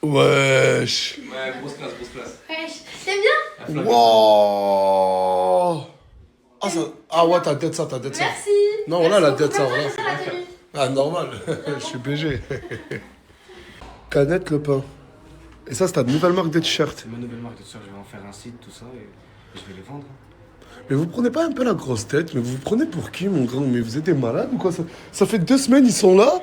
Wesh. Ouais, grosse classe, grosse classe. Wesh, t'aimes bien? Wow. Ah ouais, t'as tête ça, t'as tête ça. Merci. Non, voilà la tête ça, Merci voilà. beaucoup. Comment ça, la tenue? Ah, normal. Je suis BG. Canette le pain. Et ça, c'est ta nouvelle marque de t-shirt. C'est ma nouvelle marque de t-shirt, je vais en faire un site, tout ça, et je vais les vendre. Mais vous prenez pas un peu la grosse tête? Mais vous vous prenez pour qui, mon grand? Mais vous êtes des malades ou quoi? Ça fait 2 semaines, ils sont là.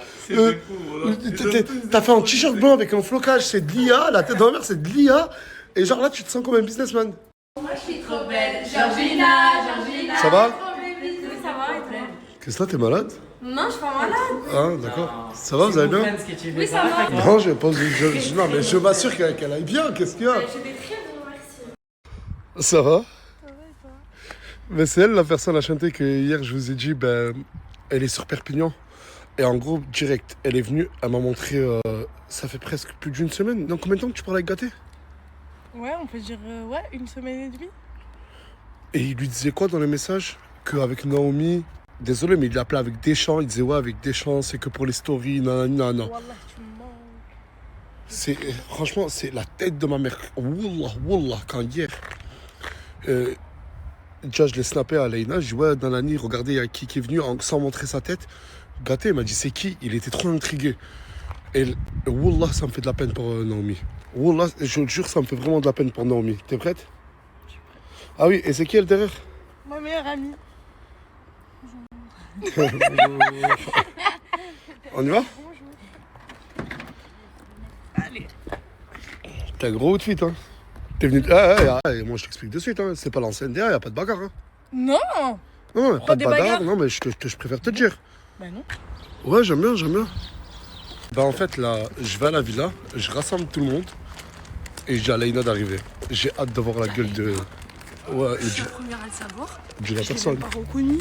T'as fait un t-shirt blanc avec un flocage, c'est de l'IA. La tête dans la mer, c'est de l'IA. Et genre là, tu te sens comme un businessman. Moi, je suis trop belle. Georgina. Ça va? Oui, ça va, et toi? Qu'est-ce que là, t'es malade? Non, je suis pas malade. Ah, d'accord. Ça va, vous allez bien? Oui, ça va. Non, non, mais je m'assure qu'elle aille bien. Qu'est-ce qu'il y a? Je vais très bien, merci. Ça va? Mais c'est elle la personne à chanter que hier je vous ai dit, ben, elle est sur Perpignan. Et en gros, direct, elle est venue, elle m'a montré, ça fait presque plus d'une semaine. Dans combien de temps que tu parles avec Gaté? Ouais, on peut dire ouais, 1 semaine et demie. Et il lui disait quoi dans les messages? Qu'avec Naomi, désolé, mais il l'appelait avec Deschamps, il disait ouais, avec Deschamps, c'est que pour les stories, non. Wallah, tu me manques. C'est, franchement, c'est la tête de ma mère. Wallah, quand hier, déjà je l'ai snappé à Leïna, je dis ouais, dans la nuit, regardez, il y a qui est venu sans montrer sa tête. Gaté, il m'a dit c'est qui? Il était trop intrigué. Et Wallah, ça me fait de la peine pour Naomi. Wallah, je le jure, ça me fait vraiment de la peine pour Naomi. T'es prête? Ah oui, et c'est qui elle derrière? Ma meilleure amie. On y va? Allez. T'es un gros outfit, hein? T'es venu. Moi je t'explique de suite, hein. C'est pas l'ancienne derrière, y a pas de bagarre, hein. Non. Non, pas de des bagarre, bagarres? non, mais je préfère te dire. Bah non. Ouais, j'aime bien. Bah en fait, là, je vais à la villa, je rassemble tout le monde et je dis à Leïna d'arriver. J'ai hâte de voir la gueule de. Ouais, et Je suis la première à le savoir. dis-la à Je l'ai personne. même pas reconnu.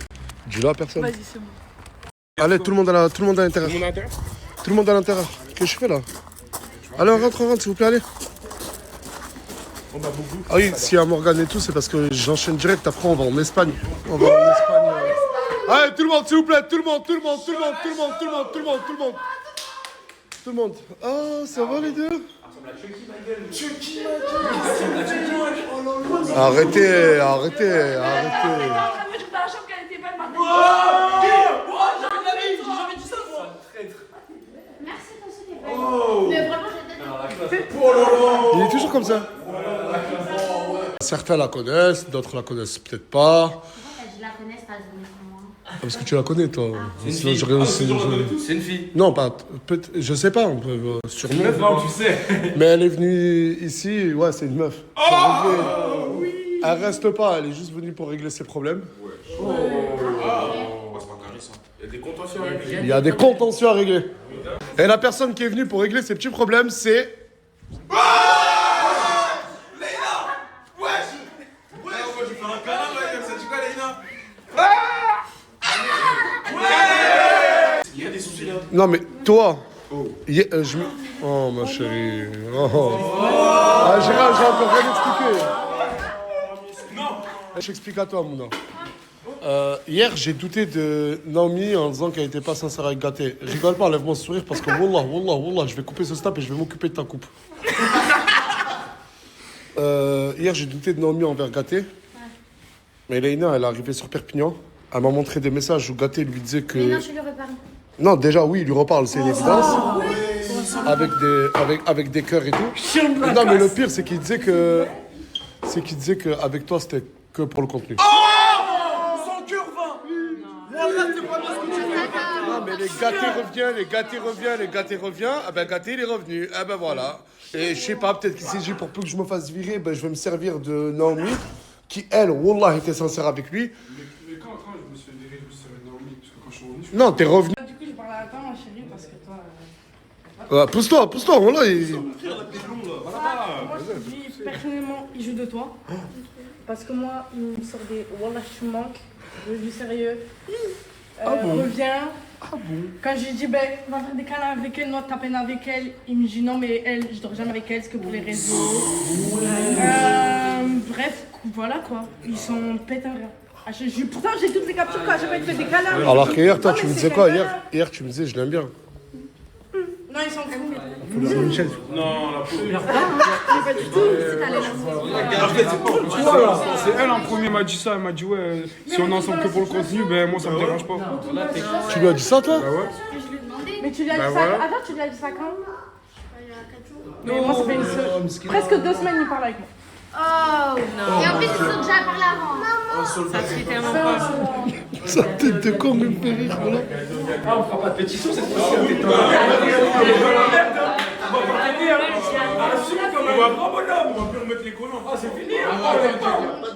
Dis-la à personne. Vas-y, c'est bon. Allez, tout le monde à l'intérieur. Tout le monde à l'intérieur. Qu'est-ce que je fais là? Allez, on rentre, s'il vous plaît, allez. Ah oui, s'il y a Morgane et tout, c'est parce que j'enchaîne direct. Après, on va en Espagne. Allez, tout le monde, s'il vous plaît. Tout le monde. Ah, ça va les deux? Arrêtez. Merci, ton soutien. Mais vraiment, je Il est toujours comme ça. Certains la connaissent, d'autres la connaissent peut-être pas. Je la connais, c'est pas moi. Parce que tu la connais, toi. C'est une Sinon, fille. j'aurais- C'est une fille. Non, pas. Je sais pas, on peut, sûrement. Non, tu sais. Mais elle est venue ici, ouais, c'est une meuf. Elle reste pas, elle est juste venue pour régler ses problèmes. Il y a des contentieux à régler. Et la personne qui est venue pour régler ses petits problèmes, c'est. Il y a des soucis là. Non, mais toi. Oh, ma chérie. Oh. Ah, Gérald, j'ai encore rien expliqué. Je t'explique à toi, Mouna. Hier, j'ai douté de Naomi en disant qu'elle n'était pas sincère avec Gaté. Rigole pas, lève-moi ce sourire parce que Wallah, je vais couper ce snap et je vais m'occuper de ta coupe. Hier, j'ai douté de Naomi envers Gaté. Mais Leïna, elle est arrivée sur Perpignan. Elle m'a montré des messages où Gaté lui disait que. Mais non, je lui reparle. Non, déjà, oui, il lui reparle, c'est une évidence. Avec des cœurs et tout. Non, mais le pire, c'est qu'il disait que. C'est qu'il disait qu'avec toi, c'était que pour le contenu. Son cœur va. Wallah, c'est pas parce que tu veux. Non, mais les gâtés revient. Ah ben, Gaté, il est revenu. Ah ben voilà. Et je sais pas, peut-être qu'il s'est dit pour peu que je me fasse virer, ben, je vais me servir de Naomi, qui, elle, Wallah, était sincère avec lui. Mais quand je me suis fait virer, je me suis fait Naomi, parce que quand je suis revenu, Non, t'es revenu. Du coup, je parle à toi, ma chérie, parce que toi. Pousse-toi, voilà. Moi, je te dis, personnellement, il joue de toi. Parce que moi, il me sort des Wallah, tu me manques. Je veux du sérieux. Reviens. Quand je lui dis, ben, va faire des câlins avec elle, note ta peine avec elle. Il me dit, non, mais elle, je dors jamais avec elle, c'est que pour les réseaux. Bref, voilà quoi. Ils sont pète un gars. Pourtant, j'ai toutes les captures quand j'ai pas fait des câlins. Alors qu'hier, toi, Non, tu mais me c'est disais quoi? quelqu'un- Hier, tu me disais, je l'aime bien. Non, ils s'en foutent. faut lui ramener une chaise. Non, la pauvre. Pas du tout. C'est allé là. En fait, c'est pas toi là. C'est elle en premier m'a dit ça. Elle m'a dit, ouais, si on est ensemble que pour le contenu, ben moi ça me dérange pas. Tu lui as dit ça, toi? Bah ouais. Mais tu lui as Bah dit ça. voilà. Attends, tu lui as dit ça quand? Mais moi, ça fait presque 2 semaines, il parle avec moi. Oh non. Et en plus, ils sont déjà parlé avant. Ça se fait tellement pas. Sa tête de con me fait rire, voilà. Ah, on fera pas de pétition cette fois-ci. On va pas bonhomme, on va plus remettre les colons. Ah, c'est fini.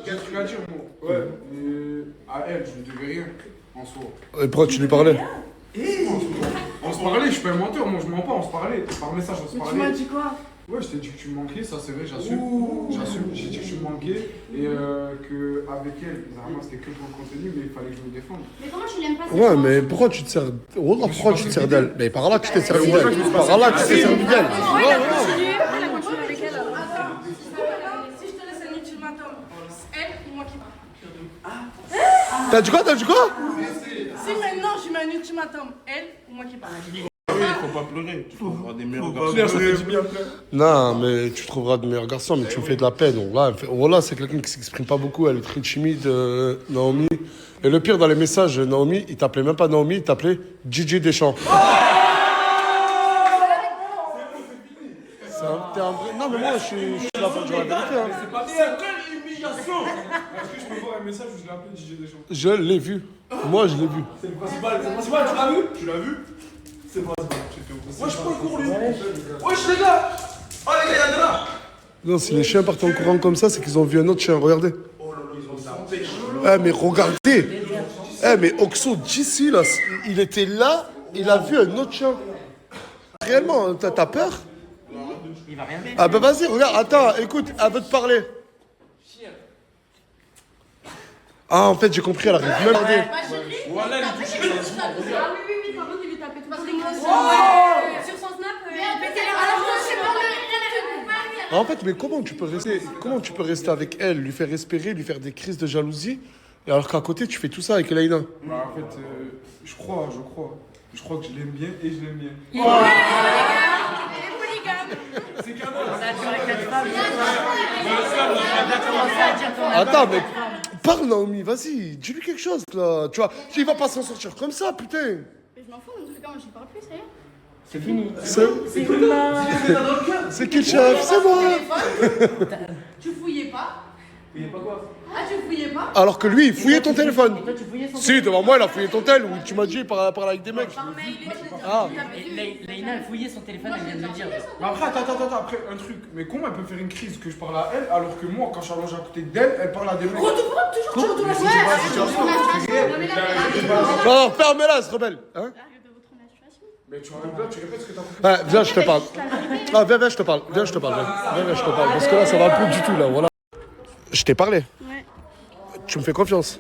Qu'est-ce que tu vas dire, moi? Ouais, à elle, je ne devais rien en soi. Et pourquoi tu lui parlais? On se parlait, je suis pas un menteur, moi je mens pas, on se parlait. Par message, on se Mais tu m'as parlait. dit quoi? Ouais, je t'ai dit que tu me manquais, ça c'est vrai, j'assume. J'assume, j'ai dit que tu me manquais et qu'avec elle, bizarrement c'était que pour le contenu, mais il fallait que je me défende. Mais comment tu l'aimes pas cette Ouais, chanson? mais pourquoi tu te sers. Wallah, pourquoi tu te sers d'elle? Mais par là, tu t'es servi d'elle. Par là, tu t'es servi d'elle. Ouais, ouais. Elle a continué avec elle. Si je te laisse un ultimatum, elle ou moi qui parle. T'as dit quoi? T'as dit quoi? Si maintenant je mets un ultimatum, elle ou moi qui parle. Faut pas pleurer, tu trouveras des meilleurs garçons. Claire, ça fait du bien après. Non, mais tu trouveras de meilleurs garçons, mais tu me fais de la peine. Voilà, c'est quelqu'un qui s'exprime pas beaucoup, elle est très timide, Naomi. Et le pire dans les messages, Naomi, il t'appelait même pas Naomi, il t'appelait Gigi Deschamps. T'es un vrai... Non, mais moi, je suis là pour dire la vérité. Hein. C'est pas bien. Quelle humiliation! Est-ce que je peux voir un message où je l'ai appelé DJ Deschamps? Je l'ai vu. Moi, je l'ai vu. C'est le principal, tu l'as vu? Tu l'as vu? C'est pas ça. Ouais, je prends le cours, lui. Wesh, les gars! Oh, les gars, il y en a là! Non, si les chiens partent en courant comme ça, c'est qu'ils ont vu un autre chien. Regardez. Oh là là, ils ont tapé. Eh, mais regardez. Eh, mais Oxo, d'ici, là, il était là, il a vu un autre chien. Réellement, t'as peur? Il va rien faire. Ah, bah vas-y, regarde, attends, écoute, elle veut te parler. Ah, en fait, j'ai compris, elle arrive même à dire. Voilà, les touches. Ah oui, par contre, il lui tapait tout le temps. Sur son snap, Mais il pétait les alors je sais pas. En fait, mais comment tu peux rester avec elle, lui faire respirer, lui faire des crises de jalousie, et alors qu'à côté, tu fais tout ça avec Elaina? Bah, en fait, je crois que je l'aime bien et je l'aime bien. C'est cadeau. Attends, mais parle, Naomi, vas-y, dis-lui quelque chose, là. Tu vois, il va pas s'en sortir comme ça, putain. Mais je m'en fous, en tout cas, moi je parle plus, ça y est. C'est fini. C'est qui le chef? C'est moi. Tu fouillais pas? Il pas quoi? Ah, tu fouillais pas? Alors que lui, il fouillait ton téléphone. Et toi, tu fouillais son Si, devant moi, il a fouillé ton tel, ou tu m'as dit, il parle avec des mecs. Par mail, Ah. Leïna, elle fouillait son téléphone, elle vient de le dire. Mais après, attends, après, un truc. Mais comment elle peut faire une crise que je parle à elle alors que moi, quand je suis allongé à côté d'elle, elle parle à des mecs? toujours tu retournes la situation. Non, ferme-la, ce rebelle. Hein? Mais tu répètes ce que t'as fait. Ah, viens, je te parle. Ah, viens, je te parle. Viens, je te parle. Parce que là, ça va plus du tout, là, voilà. Je t'ai parlé. Ouais. Tu me fais confiance.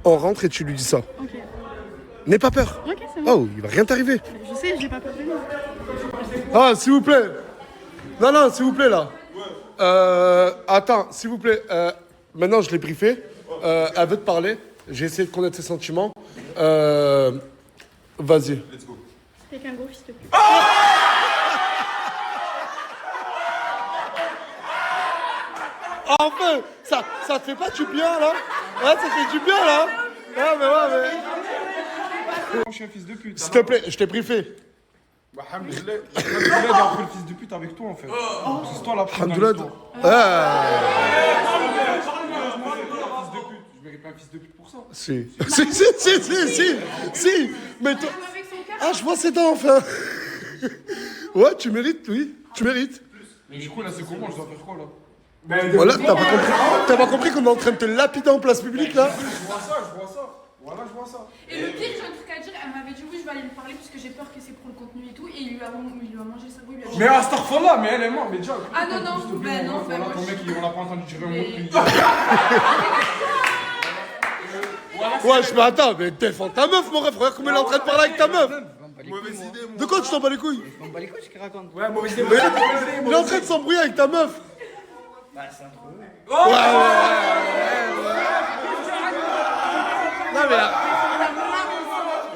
On rentre et tu lui dis ça. Ok. N'aie pas peur. Ok, c'est bon. Oh, il va rien t'arriver. Je sais, j'ai pas peur de lui. Ah, s'il vous plaît. Non, s'il vous plaît, là. Attends, s'il vous plaît. Maintenant, je l'ai briefé. Elle veut te parler. J'ai essayé de connaître ses sentiments. Vas-y. C'est qu'un gros fils de pute. Enfin, ça te fait pas du bien, là? Ouais, ça fait du bien, là? Ouais, mais... Je suis un fils de pute. S'il te plaît, je t'ai briefé. Bah, alhamdoulilah, d'avoir fait le fils de pute avec toi en fait. C'est toi la première. Alhamdoulilah. Je mérite pas un fils de pute pour ça. Si. Si. Mais toi... Ah, je vois ses dents, enfin. Ouais, tu mérites, oui. Tu mérites. Mais du coup, là, c'est comment? Je dois faire quoi là? Voilà, t'as pas compris qu'on est en train de te lapider en place publique, là? Je vois ça. Voilà, je vois ça. Et le pire, j'ai un truc à dire, elle m'avait dit oui, je vais aller lui parler parce que j'ai peur que c'est pour le contenu et tout. Et il lui a mangé le cerveau, il lui a dit. Mais Astaghfirullah, mais elle est morte, mais déjà. Ah non, ben non, ben Voilà, moi ton je- mec, on l'a pas entendu tirer un mot depuis. Ouais, je m'attends, mais défends ta meuf, mon ref. Regarde comment elle est en train de parler avec ta meuf. Mauvaise idée, moi. De quoi tu t'en bats les couilles? On bat les couilles, ce qu'il raconte. Ouais, mauvaise idée. Mais il est en train de s'embrouiller avec ta meuf. Bah, c'est un trou. Non, mais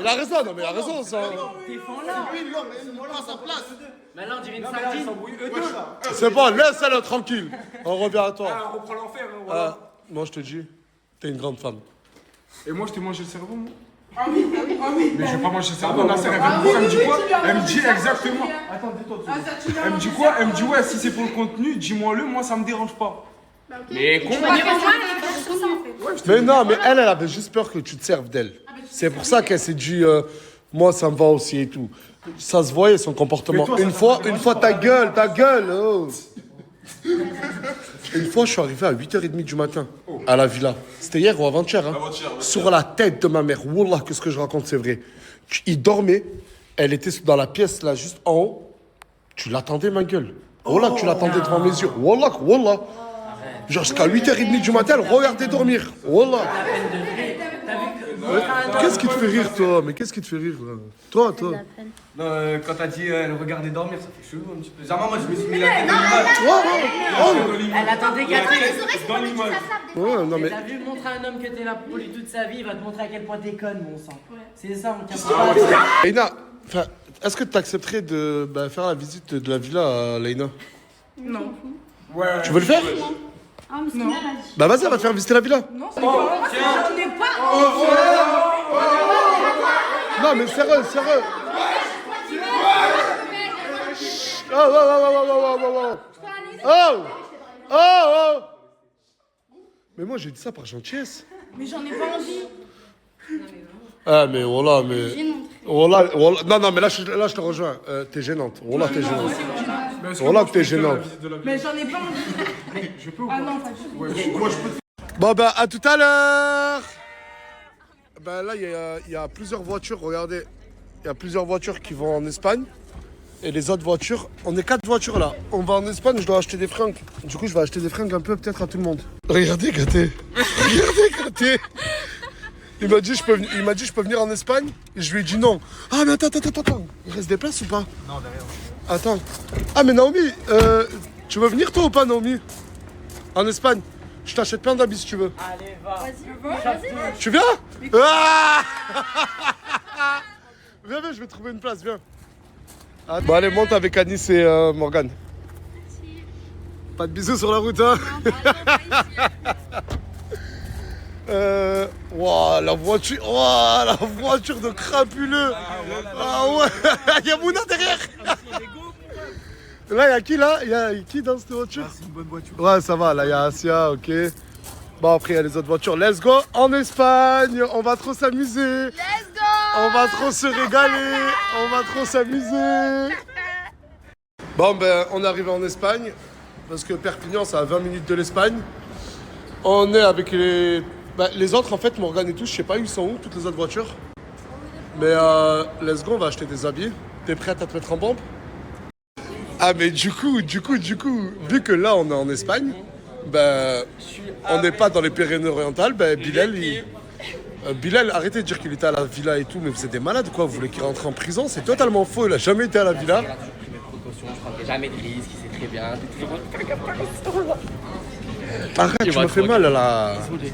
il a raison, non, mais il a raison, ça. Défends-la. Oui, non, mais il pas à sa place. Maintenant, on dirait une Non, mais là, ils sardine. s'embrouillent eux deux là. C'est bon, laisse-la tranquille. On revient à toi. Ah, on reprend l'enfer, hein, voilà. Moi, je te dis, t'es une grande femme. Et moi, je t'ai mangé le cerveau, moi. Ah oui, ah oui. Mais je vais pas manger le cerveau. Nasser, elle vient me voir, elle me dit quoi? Elle me dit exactement. Attends, dis-toi. Ah, ça, tu viens Elle me dit manger quoi? ça, Elle me dit ouais, si c'est pour le contenu, dis-moi-le, moi ça me dérange pas. Mais con. Mais non, mais elle avait juste peur que tu te serves d'elle. C'est pour ça qu'elle s'est dit, moi, ça me va aussi et tout. Ça se voyait, son comportement. Mais toi, ça Une t'a fois, pas une fois, ta gueule, oh. Une fois, je suis arrivé à 8h30 du matin, à la villa. C'était hier ou avant-hier, hein. Avant-hier, ouais. Sur la tête de ma mère. Wallah, que ce que je raconte, c'est vrai. Il dormait, elle était dans la pièce, là, juste en haut. Tu l'attendais, ma gueule. Wallah, tu l'attendais devant mes yeux. Wallah, wallah. Genre, jusqu'à 8h30 du matin, elle regardait dormir. Wallah. Qu'est-ce qui te fait rire, toi? Mais qu'est-ce qui te fait rire, là? Toi. Non, quand t'as dit elle regardait dormir, ça fait chelou un petit peu. Genre, moi je me suis mis la tête dans l'image. Elle attendait gâter. Dans l'image. Ouais, non, mais. T'as vu, montre à un homme que t'es là pour lui toute sa vie, il va te montrer à quel point t'es conne, mon sang. C'est ça, on tient pas. Leïna, enfin, est-ce que tu accepterais de faire la visite de la villa à Leïna? Non. Ouais. Tu veux le faire? Ah, mais c'est bien, elle a dit. Bah vas-y, elle va te faire visiter la villa. Non, c'est pas j'en ai pas. Non, mais sérieux. Oh. Mais moi, j'ai dit ça par gentillesse. Mais j'en ai pas envie. Ah, mais voilà, mais. Voilà. Non, mais là, je te rejoins. T'es gênante. Voilà, t'es gênante. Mais est-ce que Voilà moi, que t'es je peux faire la gênante. visite de la ville? Mais j'en ai pas envie. Je peux ou Ah pas? non, pas du tout. Ouais, moi je peux te Bon, bah, à tout à l'heure. Ben là, il y a plusieurs voitures, regardez. Il y a plusieurs voitures qui vont en Espagne. Et les autres voitures, on est 4 voitures là. On va en Espagne, je dois acheter des fringues. Du coup, je vais acheter des fringues un peu peut-être à tout le monde. Regardez, Gaté. Regardez, Gaté. Il m'a dit, je peux venir en Espagne. Et je lui ai dit non. Ah, mais attends. Il reste des places ou pas? Non, derrière. Attends. Ah, mais Naomi, tu veux venir toi ou pas, Naomi? En Espagne? Je t'achète plein d'habits si tu veux. Allez, va. Tu viens? Ah viens, je vais trouver une place, viens. Ah, bon, allez, monte avec Anis et Morgane. Pas de bisous sur la route, hein? Wow, la voiture de crapuleux. Ah ouais, il y a Mouna derrière. Là, il y a qui là? Il y a qui dans cette voiture? C'est une bonne voiture. Ouais, ça va, là, il y a Asia, ok. Bon, après, il y a les autres voitures. Let's go en Espagne. On va trop s'amuser. Let's go. On va trop se régaler. On va trop s'amuser. Bon, ben, on est arrivé en Espagne. Parce que Perpignan, c'est à 20 minutes de l'Espagne. On est avec les autres, en fait, Morgane et tout. Je sais pas, ils sont où, toutes les autres voitures. Mais let's go, on va acheter des habits. T'es prête à te mettre en bombe? Ah, mais du coup, vu que là, on est en Espagne, ben, on n'est pas dans les Pyrénées-Orientales, ben, Bilal, arrêtez de dire qu'il était à la villa et tout, mais vous êtes des malades, quoi. Vous voulez qu'il rentre en prison? C'est totalement faux, il a jamais été à la villa. Il a toujours pris mes précautions, je prendrai jamais de risques, il sait très bien. Arrête, tu me fais mal, là. Désolé.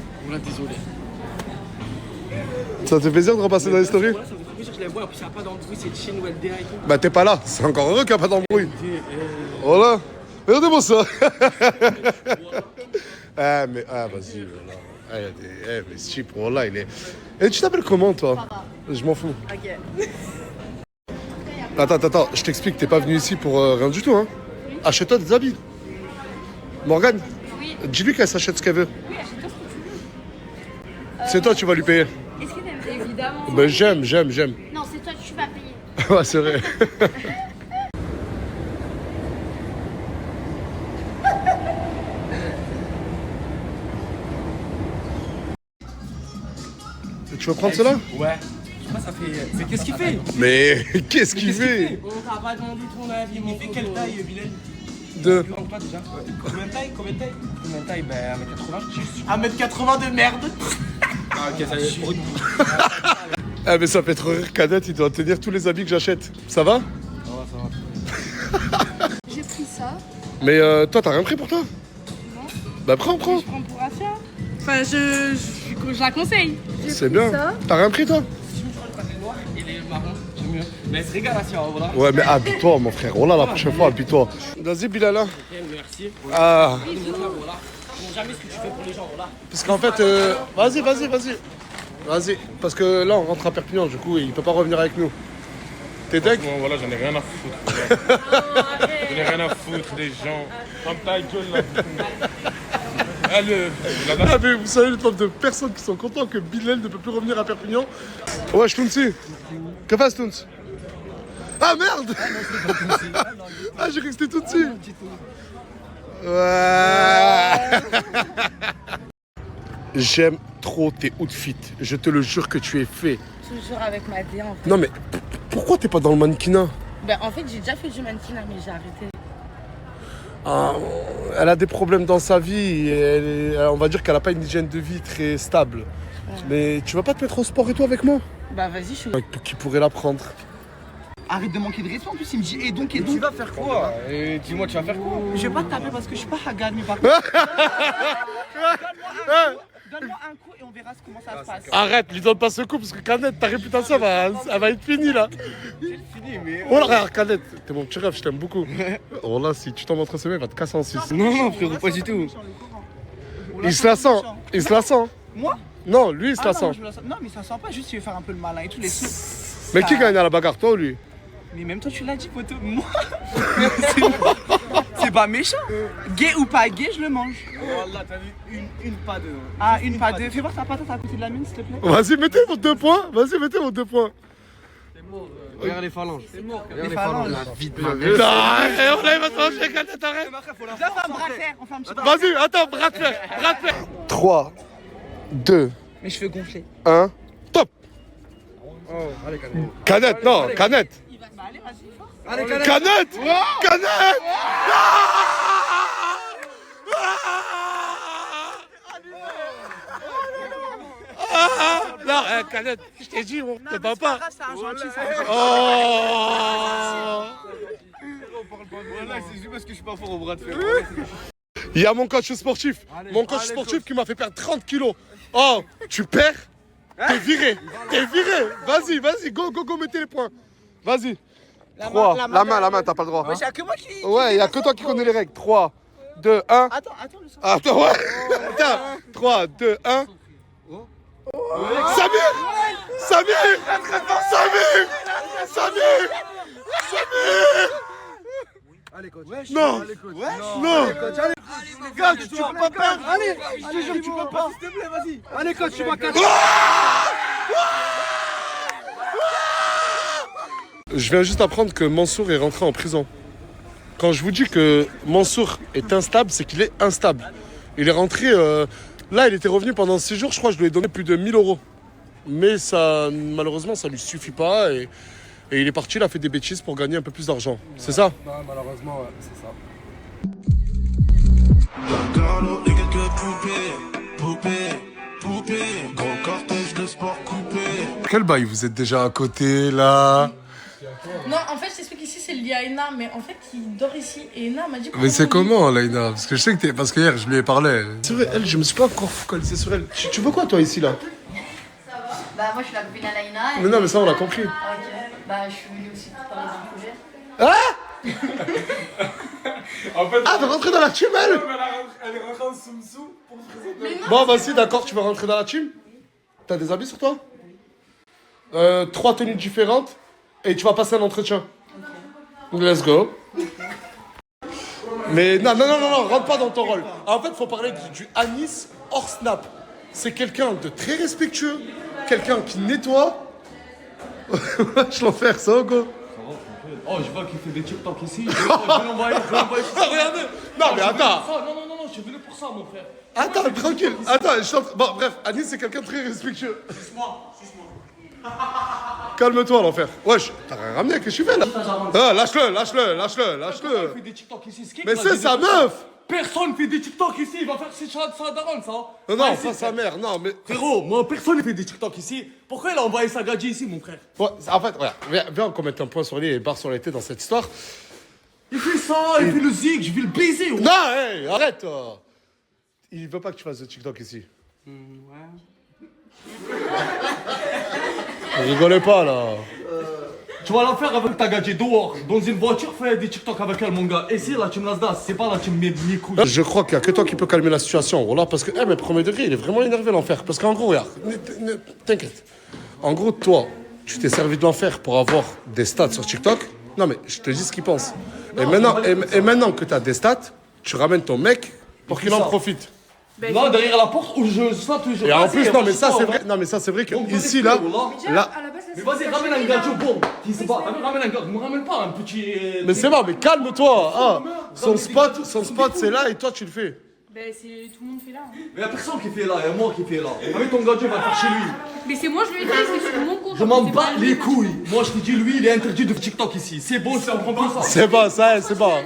Ça te fait plaisir de repasser dans les stories? Voilà, ça me fait plaisir, je les vois, en plus il n'y a pas d'embrouille, c'est de chez nous, LDA et tout. Bah, t'es pas là, c'est encore heureux qu'il n'y a pas d'embrouille. Voilà. Regardez-moi ça. Vas-y, voilà. Mais ce type, voilà, il est. Et tu t'appelles comment, toi? Je m'en fous. Ok. Attends, je t'explique, t'es pas venu ici pour rien du tout, hein. Achète-toi des habits. Morgane, dis-lui qu'elle s'achète ce qu'elle veut. Oui, achète-toi ce que tu veux. C'est toi, tu vas lui payer. Est-ce que t'aimes? Évidemment. Ben, j'aime. Non, c'est toi, tu vas payer. Ouais, c'est vrai. Tu veux prendre cela? Ouais. Je sais pas, ça fait. Mais qu'est-ce qu'il fait? Mais qu'est-ce qu'il fait? On t'a pas demandé ton avis, mon fait quelle taille, Bilal? De. Plus grand que toi déjà. Combien de taille? Combien de taille? Ben 1m80. 1m80 de merde. Ah, ok, ça y est. Ah, mais ça fait trop rire, Cadette, il doit tenir tous les habits que j'achète. Ça va? Ça va. J'ai pris ça. Mais toi, t'as rien pris pour toi? Non. Bah, prends. Je prends pour Asia. Enfin, je la conseille. C'est bien. T'as rien pris, toi? Je me prends le côté noir et les marrons. J'aime mieux. Mais c'est régalation, voilà. Ouais, mais habille-toi, mon frère. Oh là, la prochaine fois, habille-toi. Vas-y, Bilal. Merci. Ah. Voilà. Jamais ce que tu fais pour les gens, voilà. Parce qu'en fait, vas-y. Vas-y. Parce que là, on rentre à Perpignan, du coup, il peut pas revenir avec nous. T'es deg? Bon, voilà, j'en ai rien à foutre. J'en ai rien à foutre des gens. Ferme ta gueule là. Allez, Ah, mais vous savez le nombre de personnes qui sont contents que Bilal ne peut plus revenir à Perpignan. Ouais, je Tounsi. Que fais-tu, Tounsi? Ah merde! Ah, j'ai cru que c'était Tounsi. Ouais. J'aime trop tes outfits. Je te le jure que tu es fait. Toujours avec ma vie en fait. Non mais pourquoi t'es pas dans le mannequinat? Ben, en fait, j'ai déjà fait du mannequinat, mais j'ai arrêté. Ah, elle a des problèmes dans sa vie. Et on va dire qu'elle a pas une hygiène de vie très stable. Ouais. Mais tu vas pas te mettre au sport et tout avec moi? Bah vas-y, je suis... Qui pourrait l'apprendre? Arrête de manquer de respect, en plus il me dit et donc. Tu vas faire quoi? Et dis-moi, tu vas faire quoi? Je vais pas te taper parce que je suis pas Hagan, mais par contre. Donne-moi un coup et on verra comment ça se passe. Arrête, lui donne pas ce coup parce que Canette, ta réputation elle va être finie là. J'ai fini, mais. Oh là, regarde, Canette, t'es mon petit rêve, je t'aime beaucoup. Oh là, si tu tombes entre ses mains, il va te casser en 6. Non, frérot, pas du tout. Il se la sent, il se la sent. Moi? Non, lui il se la non, sent. non, mais ça sent pas, juste tu veux faire un peu le malin et tout les sous. Mais qui gagne à la bagarre, toi ou lui? Mais même toi tu l'as dit, poteau. Moi. C'est pas méchant. Gay ou pas gay, je le mange. Wallah, t'as vu une pas deux. Ah, une pas deux. Fais voir ta patate à côté de la mienne, s'il te plaît. Vas-y, mettez vos 2 points. Vas-y, mettez vos 2 points. Regarde les phalanges. C'est mort. Les phalanges. La vie de ma Non, mère. on va te manger, Canette, arrête. Là, on fait un bras de fer. On fait un petit bras. Vas-y, attends, bras de fer, bras de fer. 3, 2, Mais je veux gonfler. 1, top. Oh, allez, Canette. Canette, non, Canette. Bah, allez, vas-y, force. Allez, Canette. Canette! Canette! Non, Canette, je t'ai dit, on te bat pas. C'est un gentil, c'est un gentil. Oh! Voilà, c'est juste parce que je suis pas fort au bras de fer. Il y a mon coach sportif. Mon coach sportif qui m'a fait perdre 30 kilos. Oh, tu perds? T'es viré. T'es viré. Vas-y, go, mettez les points. Vas-y. 3, la main, t'as pas le droit. Ouais, c'est que moi qui. Ouais, il y a que toi qui connais les règles. 3, 2, 1. Attends, le sang. Attends, ouais. Attends. 3, 2, 1. Samir! Allez, coach. Non! Allez, coach. Non! Coach, allez. Gars, tu peux pas perdre. Allez, je te jure, tu peux pas. S'il te plaît, vas-y. Allez, coach, tu vas casser. Je viens juste d'apprendre que Mansour est rentré en prison. Quand je vous dis que Mansour est instable, c'est qu'il est instable. Il est rentré... là, il était revenu pendant 6 jours, je crois que je lui ai donné plus de 1000 €. Mais ça, malheureusement, ça lui suffit pas. Et il est parti, il a fait des bêtises pour gagner un peu plus d'argent. C'est ça? Non, malheureusement, ouais, c'est ça. Gros cortège de sport coupé. Quel bail vous êtes déjà à côté, là? Non, en fait, je t'explique ici, c'est lié à Ina, mais en fait, il dort ici. Et Ina m'a dit... Mais c'est comment, Laïna? Parce que je sais que t'es... Parce que hier, je lui ai parlé. C'est vrai, elle, je me suis pas encore focalisé sur elle. Tu veux quoi, toi, ici, là? Ça va? Bah, moi, je suis la copine à Laïna. Mais non, mais ça, on l'a compris. Ah, ok. Bah, je suis venue aussi pour parler d'un projet. En fait, Ah, t'es rentré dans la team, elle? elle est rentrée en soum-soum pour se présenter. Bon, vas-y, d'accord, tu vas rentrer dans la team. T'as des habits sur toi? 3 tenues différentes. Et tu vas passer un entretien. Let's go. Mais non, rentre pas dans ton rôle. En fait, faut parler du Anis hors snap. C'est quelqu'un de très respectueux, quelqu'un qui nettoie. Je l'enfer, ça, go. Oh, je vois qu'il fait des TikTok ici. Je vais l'envoyer. Regardez. Non, mais attends. Non, je suis venu pour ça, mon frère. Attends, tranquille. Attends, bon, bref, Anis, c'est quelqu'un de très respectueux. Suce-moi. Calme-toi, l'enfer. Wesh, t'as rien ramené, qu'est-ce que tu fais là? Ah, lâche-le. Il fait des TikTok ici. Mais c'est sa meuf! Personne fait des TikTok ici. Il va faire sa daronne, ça. Non, pas sa mère, non, mais. Frérot, moi, personne ne fait des TikTok ici. Pourquoi il a envoyé sa gadji ici, mon frère? Ouais, en fait, regarde, viens qu'on mette un point sur les barres sur les T dans cette histoire. Il fait ça, il fait le zig, je vais le baiser. Ouais. Non, hey, arrête! Il veut pas que tu fasses de TikTok ici. Ouais. Rigolez pas là. Tu vas la faire avec ta gadget dehors, dans une voiture, fais des TikTok avec elle, mon gars. Et si là, tu me la das, c'est pas là, tu me mets mes couilles. Je crois qu'il n'y a que toi qui peux calmer la situation, voilà, parce que, mais premier degré, il est vraiment énervé l'enfer. Parce qu'en gros, regarde, t'inquiète. En gros, toi, tu t'es servi de l'enfer pour avoir des stats sur TikTok. Non, mais je te dis ce qu'il pense. Et maintenant que tu as des stats, tu ramènes ton mec pour qu'il en profite. Là, derrière la porte où je snap toujours. Et en plus, non, mais ça, c'est vrai. Non, mais ça, c'est vrai que ici, là. Mais vas-y, ramène un gadget bon. Qui se bat. Ramène un gadget. Me ramène pas un petit. Mais c'est bon, mais calme-toi. Ah, son spot, c'est là et toi, tu le fais. Ben, c'est tout le monde fait là. Mais y'a personne qui fait là, y'a moi qui fait là. Avec ton gadget, va le faire chez lui. Mais c'est moi, je lui ai dit, c'est sur mon compte. Je m'en bats les couilles. Moi, je te dis, lui, il est interdit de TikTok ici. C'est bon, ça comprend pas ça. C'est pas ça, c'est pas.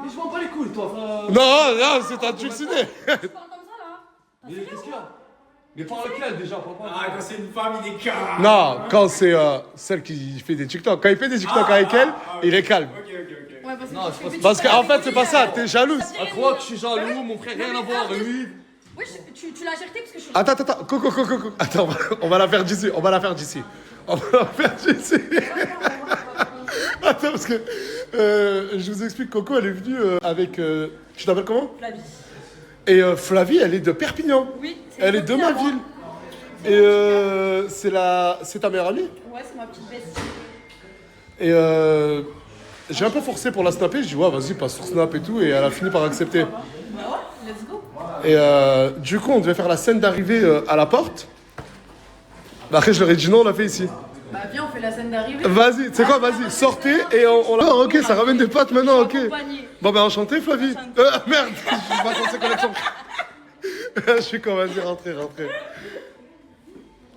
Mais je m'en bats les couilles, toi. Non, c'est un dulciné. Mais qu'est-ce qu'il y a? Mais par lequel déjà, papa? Ah, quand c'est une femme, il est calme. Non, quand c'est celle qui fait des TikTok. Quand il fait des TikTok avec elle, il est calme. Ouais, Parce qu'en fait, c'est pas ça, t'es jalouse. Elle croit que je suis jaloux, mon frère, rien à voir. Lui. Oui, tu l'as acheté parce que je suis. Attends, Coco. Attends, on va la faire d'ici. Attends, parce que je vous explique, Coco, elle est venue avec. Tu t'appelles comment? Flavie. Et Flavie, elle est de Perpignan. Oui. Elle est de ma ville. Et c'est ta meilleure amie? Ouais, c'est ma petite bestie. Et j'ai un peu forcé pour la snapper. Je dis, ouais, vas-y, passe sur Snap et tout. Et elle a fini par accepter. Bah ouais, let's go. Et du coup, on devait faire la scène d'arrivée à la porte. Après, je leur ai dit non, on l'a fait ici. Bah viens, on fait la scène d'arrivée. Vas-y, tu sais quoi, vas-y, sortez et on l'a. Oh, ok, ça ramène des potes maintenant, ok. Bon, ben enchanté, Flavie. Merde, je suis pas censé connexion. Je suis con, vas-y, rentrez.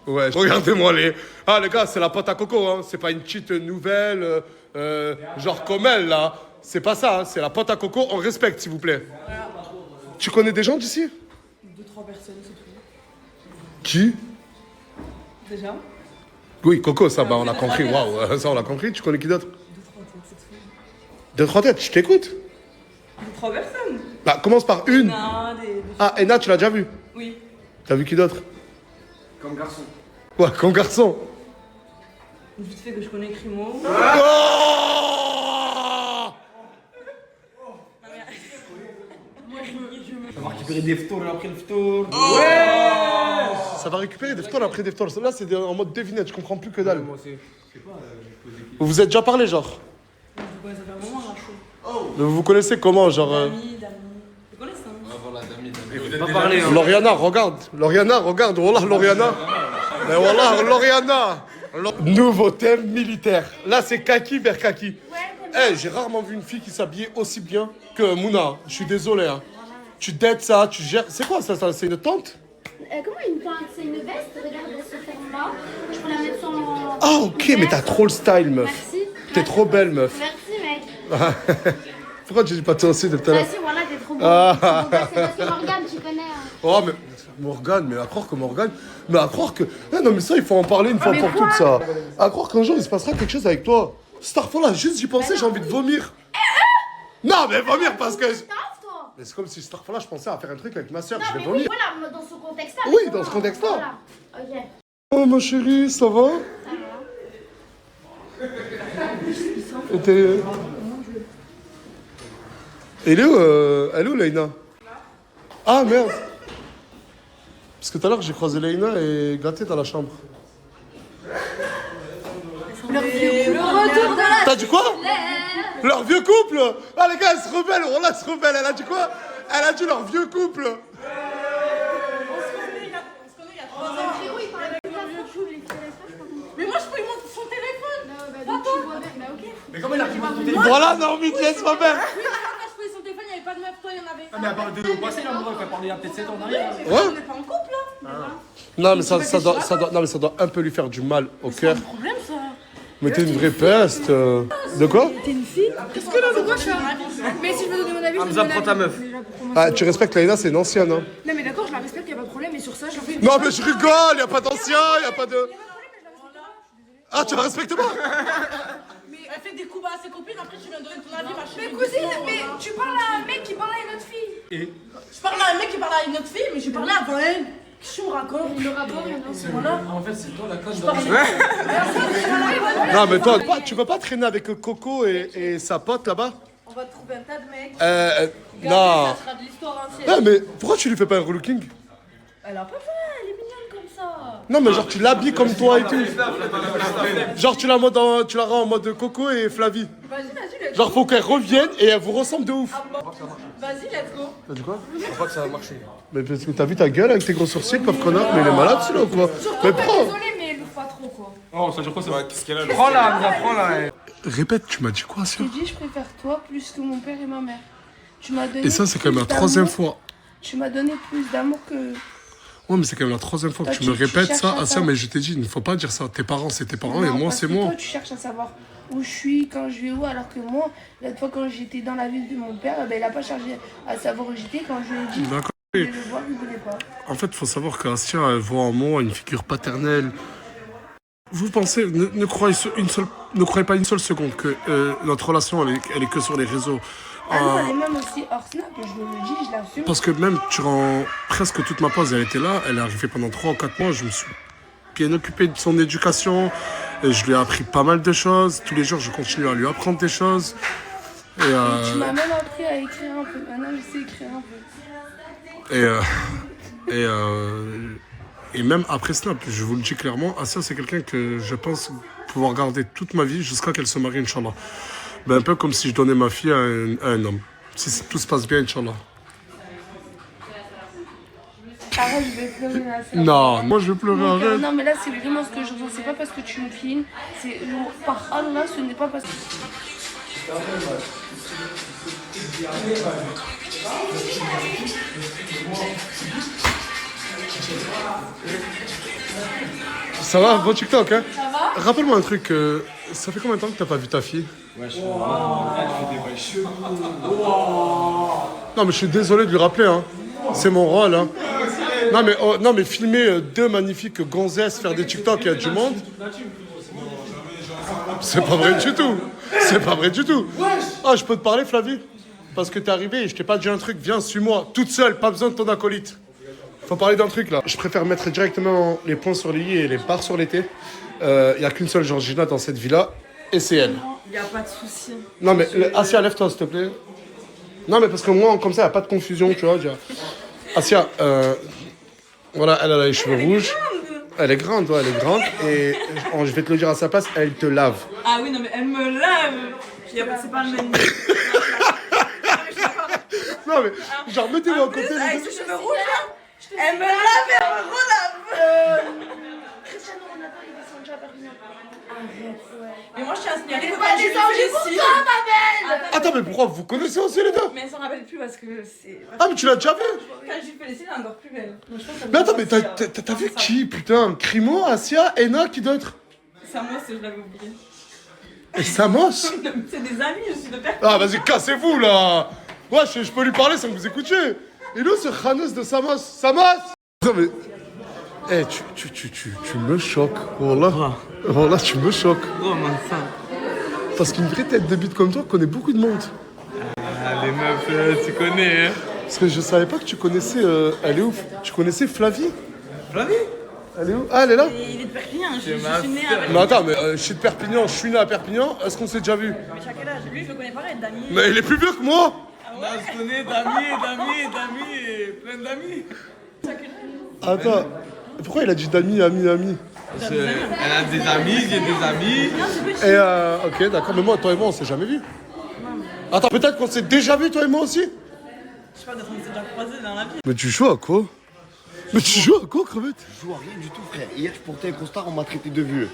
Ouais, regardez-moi les. Ah, les gars, c'est la pote à Coco, hein. C'est pas une petite nouvelle, genre comme elle, là. C'est pas ça, hein. C'est la pote à Coco, on respecte, s'il vous plaît. Tu connais des gens d'ici? 2-3 personnes, c'est tout. Qui? Déjà? Oui, Coco, ça, bah, on a compris. Waouh, ça, on l'a compris. Tu connais qui d'autre? 2-3 têtes, je t'écoute. 2-3 personnes? Bah, commence par une. Non, Ah, Ena, tu l'as déjà vu? Oui. T'as vu qui d'autre? Comme garçon. Ouais, comme garçon. Vite fait que je connais Crimo. Oh, Ça va récupérer des photos après le photo. ça va récupérer des photos après des photos. Là, c'est en mode devinette, je comprends plus que dalle. Moi, c'est pas. Vous vous êtes déjà parlé, genre? Ouais, ça fait un moment là, chaud. Vous vous connaissez comment, genre D'amis. Tu connais ça? Ah, voilà, d'amis. Pas parler, hein. Lauriana, regarde, voilà, Lauriana. Mais voilà, Lauriana. Nouveau thème militaire. Là, c'est kaki vers kaki. J'ai rarement vu une fille qui s'habillait aussi bien que Mouna. Je suis désolé, hein. Tu dettes ça, tu gères. C'est quoi ça? C'est une tente? Comment une tente? C'est une veste, regarde, elle se ferme là. Je peux la mettre sans. Ah, ok, mais t'as trop le style, meuf. Merci. T'es trop belle, meuf. Merci, mec. Pourquoi tu dis pas toi aussi de tout à l'heure? Vas-y, voilà, t'es trop beau. C'est Morgane, tu connais. Oh, mais Morgane, mais à croire que Morgane. Mais à croire que. Ah, non, mais ça, il faut en parler une fois pour toutes, ça. À croire qu'un jour, il se passera quelque chose avec toi. Starfall, juste j'y pensais, j'ai envie de vomir. Non, mais vomir parce que. Mais c'est comme si Starfall, je pensais à faire un truc avec ma soeur, je vais vomir. Voilà, dans ce contexte-là. Oui, dans ce contexte-là. Voilà. Ok. Oh, ma chérie, ça va? Et t'es. Elle est où, Leïna? Ah, merde. Parce que tout à l'heure, j'ai croisé Leïna et Gâté dans la chambre. Le retour de la. T'as dit quoi? Leur vieux couple. Ah, les gars, elle se rebelle, Roland se rebelle. Elle a dit quoi? Elle a dit leur vieux couple. Mais moi, je peux lui montrer son téléphone. Mais comment il a pris mon téléphone? Voilà, Normie, laisse-moi faire. Oui, quand je prenais son téléphone, il n'y avait pas de meuf, toi, il y en avait. Ah, mais à part de nous passer, là, moi, on parler il y a peut-être 7 ans en arrière. Ouais. On n'est pas en couple, là. Non, mais ça doit un peu lui faire du mal au cœur. C'est un problème, ça. Mais t'es une vraie peste. De quoi? T'es une fille? Qu'est-ce que là, c'est quoi ça? Mais si je veux donner mon avis, je Hamza, prends ta meuf. Ah, tu respectes Leïna, c'est une ancienne, hein. Non, mais d'accord, je la respecte, il n'y a pas de problème, mais sur ça, je fais. Non, mais je rigole, y a pas d'ancien, y a pas de. Ah, tu la respectes pas? Mais elle fait des coups bas à ses copines, après tu viens de donner ton avis, ma chérie. Mais cousine, mais tu parles à un mec qui parle à une autre fille. Et je parle à un mec qui parle à une autre fille, mais je parlais avant elle. Qu'est-ce que tu me racontes? Le rapport, il y en a. Voilà. En fait, c'est toi la cause Je de parlais. Non, mais toi, tu veux pas traîner avec Coco et sa pote là-bas? On va trouver un tas de mecs. Non. Ça sera de l'histoire ancienne. Ouais, mais pourquoi tu lui fais pas un relooking? Elle a pas fait, elle est mignonne comme ça. Non, mais genre, tu l'habilles comme toi et tout. Genre, tu la rends en mode Coco et Flavie. Vas-y, let's Genre, faut qu'elle revienne et elle vous ressemble de ouf. Vas-y, let's go. T'as dit quoi? Je crois que ça va marcher. Mais parce que t'as vu ta gueule avec tes gros sourcils, pauvre connard, mais il est malade celui-là ou quoi? Mais prends! Désolé, mais elle ouvre pas trop quoi. Oh, ça veut dire quoi ça? Qu'est-ce qu'elle a Prends-la, Hamza, prends-la. Répète, tu m'as dit quoi, ça? J'ai dit, je préfère toi plus que mon père et ma mère. Tu m'as donné. Et ça, c'est quand même la plus troisième d'amour. fois. Tu m'as donné plus d'amour que. Ouais, mais c'est quand même la troisième fois que Toi, tu me tu répètes cherches ça. à Ah, ça, savoir. mais je t'ai dit, il ne faut pas dire ça. Tes parents, c'est tes parents et Non, moi, parce c'est que moi. Toi, tu cherches à savoir où je suis, quand je vais où, alors que moi, la fois quand j'étais dans la ville de mon père, ben, il a pas cherché à savoir où j'étais. Quand je lui ai dit, D'accord. je voulais le voir, il voulait pas. En fait, il faut savoir qu'Astia, elle voit en moi une figure paternelle. Vous pensez, ne croyez pas une seule seconde que notre relation, elle est que sur les réseaux. Ah non, elle est même aussi hors snap, je me le dis, je l'assume. Parce que même durant presque toute ma pause, elle était là. Elle est arrivée pendant 3 ou 4 mois. Je me suis bien occupé de son éducation. Et je lui ai appris pas mal de choses. Tous les jours, je continue à lui apprendre des choses. Et, Tu m'as même appris à écrire un peu. Maintenant, je sais écrire un peu. et même après Snap, je vous le dis clairement, Assia, c'est quelqu'un que je pense pouvoir garder toute ma vie jusqu'à qu'elle se marie, Inch'Allah. Ben, un peu comme si je donnais ma fille à un homme. Si tout se passe bien, Inch'Allah. Arrête, je vais pleurer là. c'est Non, moi je vais pleurer, Donc, arrête. non, mais là, c'est vraiment ce que je ressens. C'est pas parce que tu me filmes. C'est par Allah, ce n'est pas parce que. Ça va, bon TikTok, hein? Ça va? Rappelle-moi un truc, ça fait combien de temps que t'as pas vu ta fille? Ouais, je fais des bails chelous. Non, mais je suis désolé de lui rappeler, hein. C'est mon rôle, hein. Non, mais filmer deux magnifiques gonzesses faire des TikTok, il y a du monde. C'est pas vrai du tout. C'est pas vrai du tout. Ah, je peux te parler, Flavie? Parce que t'es arrivé et je t'ai pas dit un truc. Viens, suis-moi, toute seule, pas besoin de ton acolyte. Faut parler d'un truc, là. Je préfère mettre directement les points sur les i et les barres sur les t. Il y a qu'une seule Georgina dans cette villa, et c'est elle. Il n'y a pas de souci. Non, mais Assia, lève-toi, s'il te plaît. Non, mais parce que moi, comme ça, il n'y a pas de confusion, tu vois. Assia, voilà, elle a les cheveux rouges. Elle est grande, ouais, elle est grande. Et je vais te le dire à sa place, elle te lave. Ah oui, non, mais elle me lave. C'est pas le même. Non, mais genre, mettez-le à côté. Avec ses cheveux rouges, là, elle me lave et elle me relave. Cristiano Ronaldo, il descend déjà vers nous. Arrête, ouais. Mais moi, je tiens à signaler que pas descendu pour toi, ma belle. Attends, mais pourquoi vous connaissez aussi les deux? Mais elle s'en rappelle plus parce que c'est. Ah, mais tu l'as déjà vu? Quand je lui fais les signes, elle est encore plus belle. Donc, je pense que ça me Mais attends, mais fait t'as vu qui, putain? Crimo, Assia, Ena, qui d'autre? Samos, je l'avais oublié. Et Samos? C'est des amis, je suis de père. Ah, vas-y, cassez-vous, là. Ouais, je peux lui parler sans que vous écoutiez. Et là, ce Khanos de Samos. Samos! Non, mais... Eh, tu me choques. Wallah. Wallah, tu me choques. Oh, man, ça. Parce qu'une vraie tête de bite comme toi connaît beaucoup de monde. Ah, les meufs, tu connais, hein. Parce que je savais pas que tu connaissais... elle est où? Tu connaissais Flavie? Flavie? Elle est où? Ah, elle est là? Il est de Perpignan, je C'est suis ma née sœur. avec. Mais attends, mais je suis de Perpignan, je suis né à Perpignan. Est-ce qu'on s'est déjà vu? Mais à quel âge? Lui, je le connais pas, d'amis. Mais il est plus vieux que moi. On se connaît d'amis, plein d'amis. Attends, pourquoi il a dit d'amis, amis? Parce qu'elle a des amis, j'ai des amis. Et ok, d'accord, mais moi, toi et moi, on s'est jamais vu. Attends, peut-être qu'on s'est déjà vu, toi et moi aussi? Je sais pas, peut-être qu'on s'est déjà croisés dans la vie. Mais tu joues à quoi? Mais tu joues à quoi, crevette? Je joue à rien du tout, frère. Hier, je portais un costard, on m'a traité de vieux.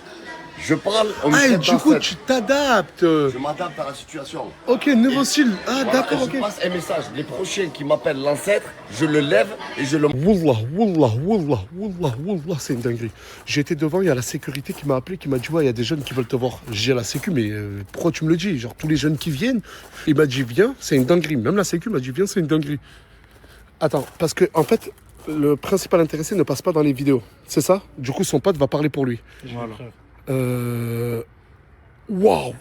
Je parle, on me Ah, et traite du coup, d'ancêtre. tu t'adaptes. Je m'adapte à la situation. Ok, nouveau style. Ah, Voilà, d'accord, et ok. je passe un message. Les prochains qui m'appellent l'ancêtre, je le lève et je le... Wallah, c'est une dinguerie. J'ai été devant, il y a la sécurité qui m'a appelé, qui m'a dit, ouais, il y a des jeunes qui veulent te voir. J'ai dit à la sécu, mais pourquoi tu me le dis? Genre, tous les jeunes qui viennent, il m'a dit, viens, c'est une dinguerie. Même la sécu m'a dit, viens, c'est une dinguerie. Attends, parce que, en fait, le principal intéressé ne passe pas dans les vidéos. C'est ça? Du coup, son pote va parler pour lui. Voilà. Waouh!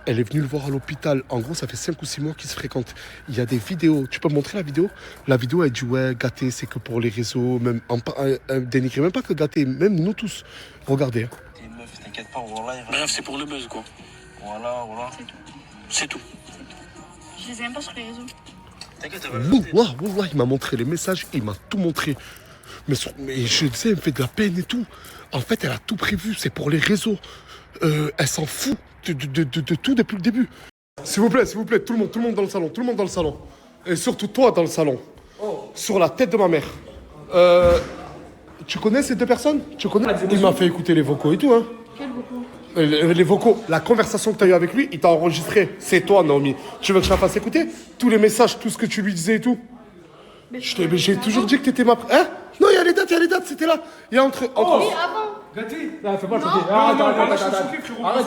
Elle est venue le voir à l'hôpital. En gros, ça fait 5 ou 6 mois qu'ils se fréquentent. Il y a des vidéos. Tu peux me montrer la vidéo? La vidéo, elle dit ouais, gâté, c'est que pour les réseaux. Même dénigrer, même pas que gâté, même nous tous. Regardez. Hein. T'es une meuf, t'inquiète pas, voilà. Bref, c'est pour le buzz, quoi. Voilà. C'est tout. Je les aime pas sur les réseaux. T'inquiète, Wallah, il m'a montré les messages, il m'a tout montré. Mais je sais, elle me fait de la peine et tout. En fait, elle a tout prévu, c'est pour les réseaux. Elle s'en fout de tout depuis le début. S'il vous plaît, tout le monde dans le salon, Et surtout toi dans le salon. Sur la tête de ma mère. Tu connais ces 2 personnes? Il m'a fait écouter les vocaux et tout, hein. Quel vocaux? Les vocaux, la conversation que tu as eue avec lui, il t'a enregistré. C'est toi, Naomi. Tu veux que je la fasse écouter? Tous les messages, tout ce que tu lui disais et tout. J'ai toujours dit que t'étais ma... Hein? Non, il y a les dates, c'était là. Il y a entre... Oui, avant. Gâté. Non, fais pas le Non. choquer. Arrête.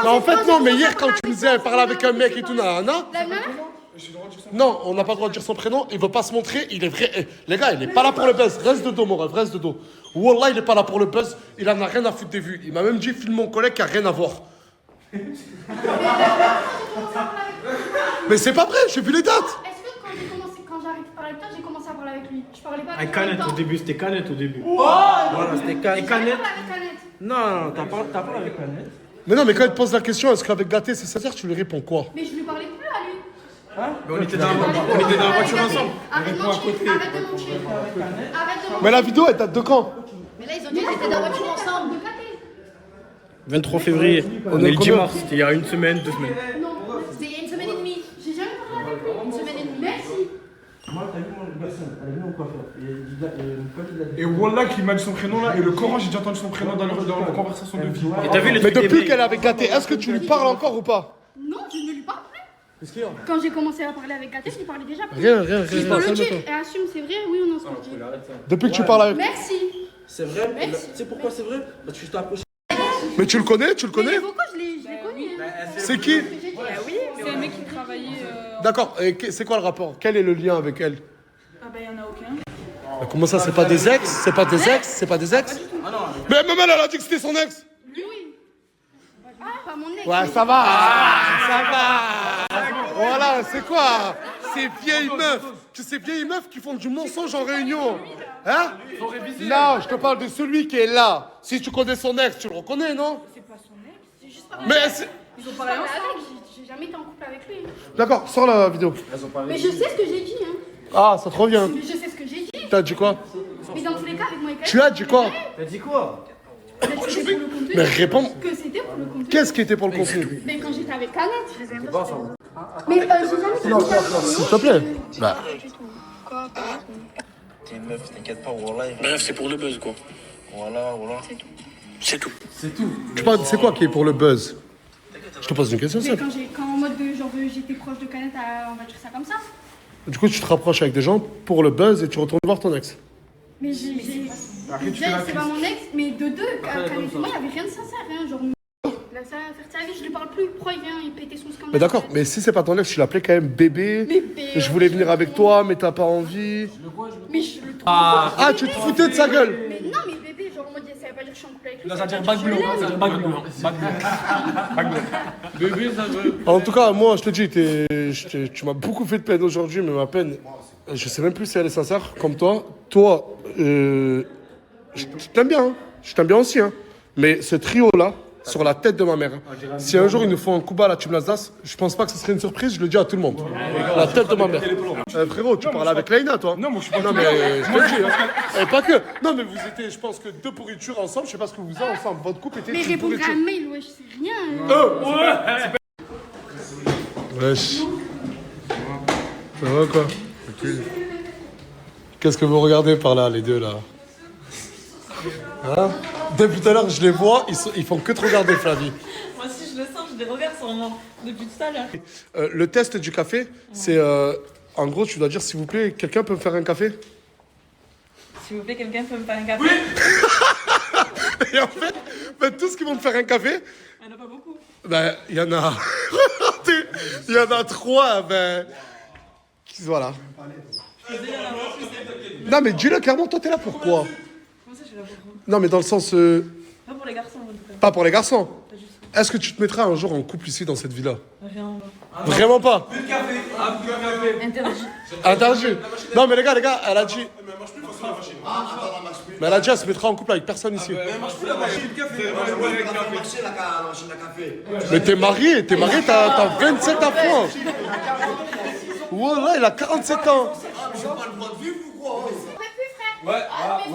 Non, en fait, non, mais hier, quand tu me disais, elle parlait avec un mec et tout, nanana. Non, on n'a pas le droit de dire son prénom, il veut pas se montrer, il est vrai. Les gars, il est pas là pour le buzz. Reste de dos, mon rêve, reste de dos. Wallah, il est pas là pour le buzz, il en a rien à foutre des vues. Il m'a même dit, filme mon collègue qui a rien à voir. Mais c'est pas vrai, j'ai vu les dates. Est-ce que quand j'ai arrêté de parler avec toi, j'ai commencé à parler avec lui? Je parlais pas avec Avec toi. Canette au début, c'était Canette au début. Oh Voilà, c'était Canette. Canette. Non, t'as parlé avec Canette. Mais non, mais quand il te pose la question, est-ce qu'avec Gâté c'est sincère, tu lui réponds quoi? Mais je lui parlais plus à lui. Hein? On était dans la voiture ensemble. Arrête de mentir. Arrête de mentir. Mais la vidéo, elle date de quand? Mais là, ils ont dit qu'ils étaient dans la voiture ensemble. 23 février. On est le 10 mars, c'était il y a 1 semaine, 2 semaines. Non, c'était il y a 1 semaine et demie. J'ai jamais parlé avec lui. 1 semaine et demie. Merci. Moi, t'as vu mon garçon, elle est venue au coiffeur. Et Wallah qui m'a dit son prénom là, et le Coran, j'ai déjà entendu son prénom dans la conversation de vie. Et t'as vu les Mais trucs depuis des qu'elle est avec Gâté, est-ce que tu lui parles encore ou pas? Non, je ne lui parle plus. Quand j'ai commencé à parler avec Gaté, je lui parlais déjà plus. Rien. Il faut le dire et assume, c'est vrai, oui ou non ce que je dis. Depuis que tu parles avec... Merci. C'est vrai? Merci. Tu sais pourquoi c'est vrai? Parce que je t'ai approché. Mais tu le connais? Mais les vocaux, je les connais. C'est qui? C'est un mec qui travaillait. D'accord, et c'est quoi le rapport? Quel est le lien avec elle? Ah bah, y'en a aucun. Mais comment ça, c'est pas des ex? C'est pas des ex? Mais même elle a dit que c'était son ex! Lui, oui. Ah, pas mon ex. Ouais, ça va! Voilà, c'est quoi? Ces vieilles meufs! Ces vieilles meufs qui font du mensonge en réunion! Hein? Non, je te parle de celui qui est là. Si tu connais son ex, tu le reconnais, non? C'est pas son ex, c'est juste pas. Mais c'est... Ils ont parlé ensemble. J'ai jamais été en couple avec lui. D'accord, sors la vidéo. Mais je sais ce que j'ai dit, hein. Ah, ça te revient. Mais je sais ce que j'ai dit. T'as dit quoi? Mais dans tous les cas, avec moi et Khaled, Tu as dit quoi? T'as dit quoi? c'était pour le contenu. Mais réponds. Que c'était pour le contenu. Qu'est-ce qui était pour le contenu? Mais quand j'étais avec Khaled, je les aime pas. Mais j'ai jamais dit ça. S'il te plaît. Bah. Quoi? T'es une meuf, t'inquiète pas, voilà. Bref, c'est pour le buzz, quoi. Voilà. C'est tout. Tu parles, c'est quoi qui est pour le buzz? Je te pose une question Mais simple. quand en mode de genre j'étais proche de Khaled, on va dire ça comme ça. Du coup, tu te rapproches avec des gens pour le buzz et tu retournes voir ton ex. Mais déjà, c'est pas mon ex, mais de deux, Khaled et moi, il y avait rien de sincère, hein, genre. Là, ça va faire sa vie, je lui parle plus. Pourquoi il vient, il pétait son scandale? Mais d'accord, mais si c'est pas ton ex, tu l'appelais quand même bébé. Je voulais venir avec toi, mais t'as pas envie. Mais je le trouve. Ah, tu te foutais de sa gueule. Mais non, mais bébé, genre en mode, ça veut pas dire que je suis en couple avec lui. Là, ça veut dire bague bleue. Ça veut dire bague bleue. Bébé, ça veut. En tout cas, moi, je te dis, tu m'as beaucoup fait de peine aujourd'hui, mais ma peine, je sais même plus si elle est sincère, comme toi. Toi, je t'aime bien, hein. Je t'aime bien aussi, hein. Mais ce trio-là, sur la tête de ma mère, hein. Si un jour ils nous font un coup bas à la Team Lasdas, je pense pas que ce serait une surprise, je le dis à tout le monde. La tête de ma mère. Frérot, tu parles avec Leïna, toi? Non, moi je suis pas. Non, mais je te le dis, hein. Et pas que. Non, mais vous étiez, je pense que 2 pourritures ensemble, je sais pas ce que vous avez ensemble. Votre couple était Mais une répondre à pourriture. un mail, ouais, je sais rien. Wesh. Ça va quoi? Qu'est-ce que vous regardez par là, les deux là? Hein? Depuis tout à l'heure, je les vois, ils font que te regarder, Flavie. Moi aussi, je le sens, je les regarde sur moi depuis tout à l'heure. Le test du café, c'est en gros, tu dois dire s'il vous plaît, quelqu'un peut me faire un café? S'il vous plaît, quelqu'un peut me faire un café? Et en fait, tous qui vont me faire un café, Il n'y en a pas beaucoup. ben, il y en a. Il y en a 3, ben. Voilà. Non, mais dis-le clairement, toi, t'es là pour quoi? Comment ça, je suis là pour vous? Non, mais dans le sens. Pas pour les garçons, en tout cas. Pas pour les garçons. est-ce que tu te mettras un jour en couple ici dans cette villa? Rien. Vraiment pas? Plus de café. Ah, plus de café. Interdit. Interdit. Non mais les gars, elle a dit. Mais elle a dit elle se mettra en couple avec personne ici. Mais marche plus la machine de café. Mais t'es marié, t'as 27 à fond. Wallah, il a 47 ans. Ouais,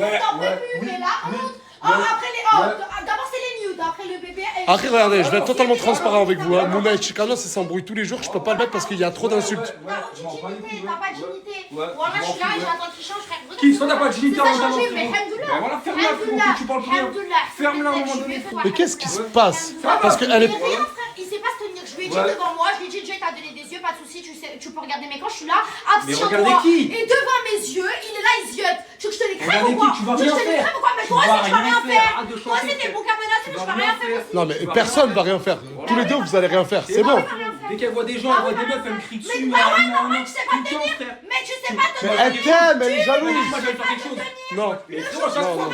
Mais là, après d'abord c'est les nudes, après le bébé. Après, regardez, je vais être totalement transparent avec vous. Hein. Mouna et Chicano, ça s'embrouille tous les jours. Je peux pas le mettre parce qu'il y a trop d'insultes. T'as pas de dignité. Voilà, je suis là et j'attends qu'il change, frère. Qui? Soit t'as pas de dignité en changé, mais Ben voilà, ferme-la, frérot, tu parles plus rien. Ferme-la à un moment donné. Mais qu'est-ce qui se passe? Parce qu'elle est. Il sait pas se tenir. Je lui ai dit devant moi, je lui ai dit, Jay, t'as donné des yeux, pas de soucis, tu peux regarder mes camps, je suis là, abstiens-toi. regardez qui? Et devant mes yeux, il est là, il ziote. Tu veux que je te les crève ou Regardez quoi? qui? Tu vas Tu veux que rien je te les faire. crève ou quoi? Mais Tu toi vas aussi, tu vas rien rien faire. faire. Arrête de Toi aussi, chanter, t'es bon qu'à menacer, mais je vais rien faire aussi. Non, mais personne va rien faire. Tous les deux, vous allez rien faire. C'est bon. Dès qu'elle voit des gens, elle voit des meufs, elle me crie dessus. Mais ouais, normal, tu sais pas tenir. Mais tu sais pas Mais tenir. elle t'aime, elle est jalouse. Moi, je vais faire quelque chose. Non. Mais frérot, chaque fois,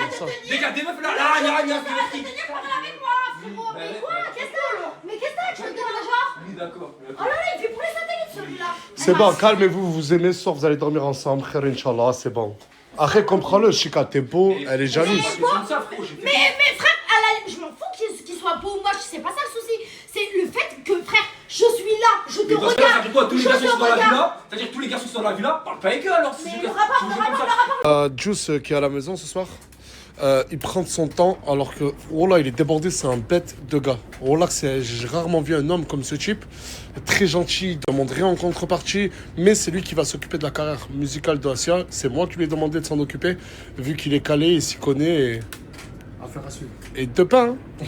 dès qu'il y a des meufs là, il y a Tu tenir, parle avec moi, frérot. Mais quoi? Qu'est-ce que t'as? Mais qu'est-ce que t'as? Tu veux me dire genre? Oui, d'accord. Oh là là, il fait pour les satellites celui-là. C'est bon, calmez-vous, vous vous aimez ce soir, vous allez dormir ensemble, frère, Inch'Allah, c'est bon. Après, comprends-le, Chica, t'es beau, elle est jalouse. Mais frère, je m'en fous qu'il soit beau ou moche, c'est pas ça le souci. C'est le fait que, frère, je suis là, je te regarde. Ça veut dire quoi? Tous les Je garçons te sont dans la regarde. villa? C'est-à-dire que tous les garçons sont dans la villa? Parle pas avec eux alors. Mais le rapport. Juice qui est à la maison ce soir, il prend son temps alors que Wallah il est débordé, c'est un bête de gars. Wallah j'ai rarement vu un homme comme ce type, très gentil, il demande rien en contrepartie, mais c'est lui qui va s'occuper de la carrière musicale d'Asia. C'est moi qui lui ai demandé de s'en occuper, vu qu'il est calé, il s'y connaît et... Affaire à suivre. Et de pain. Hein.